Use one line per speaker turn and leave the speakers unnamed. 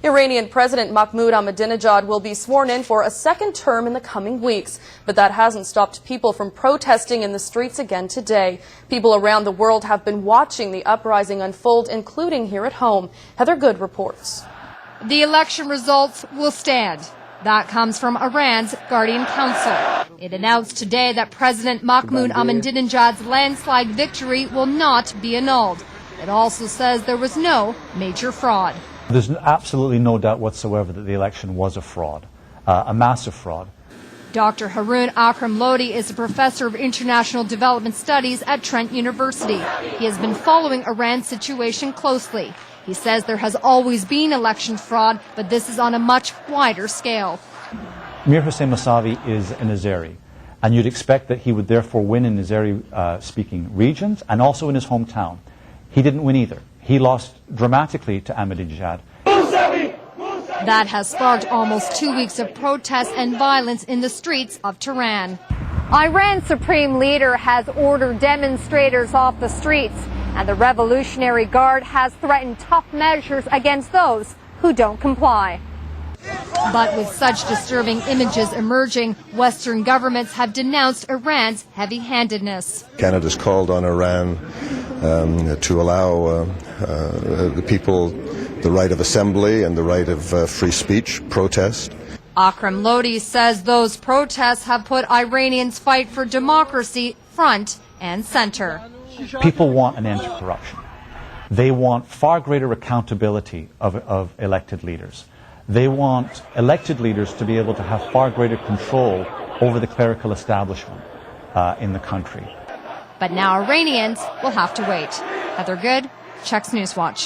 Iranian President Mahmoud Ahmadinejad will be sworn in for a second term in the coming weeks, but that hasn't stopped people from protesting in the streets again today. People around the world have been watching the uprising unfold, including here at home. Heather Good reports.
The election results will stand. That comes from Iran's Guardian Council. It announced today that President Mahmoud Ahmadinejad's landslide victory will not be annulled. It also says there was no major fraud.
There's absolutely no doubt whatsoever that the election was a fraud, a massive fraud.
Dr. Haroon Akram-Lodhi is a professor of international development studies at Trent University. He has been following Iran's situation closely. He says there has always been election fraud, but this is on a much wider scale.
Mir Hossein Mousavi is an Azeri, and you'd expect that he would therefore win in Azeri-speaking regions and also in his hometown. He didn't win either. He lost dramatically to Ahmadinejad.
That has sparked almost 2 weeks of protests and violence in the streets of Tehran.
Iran's supreme leader has ordered demonstrators off the streets, and the Revolutionary Guard has threatened tough measures against those who don't comply.
But with such disturbing images emerging, Western governments have denounced Iran's heavy-handedness.
Canada's called on Iran to allow the people the right of assembly and the right of free speech, protest.
Akram-Lodhi says those protests have put Iranians' fight for democracy front and center.
People want an end to corruption. They want far greater accountability of elected leaders. They want elected leaders to be able to have far greater control over the clerical establishment in the country.
But now Iranians will have to wait. Heather Good, Czechs Newswatch.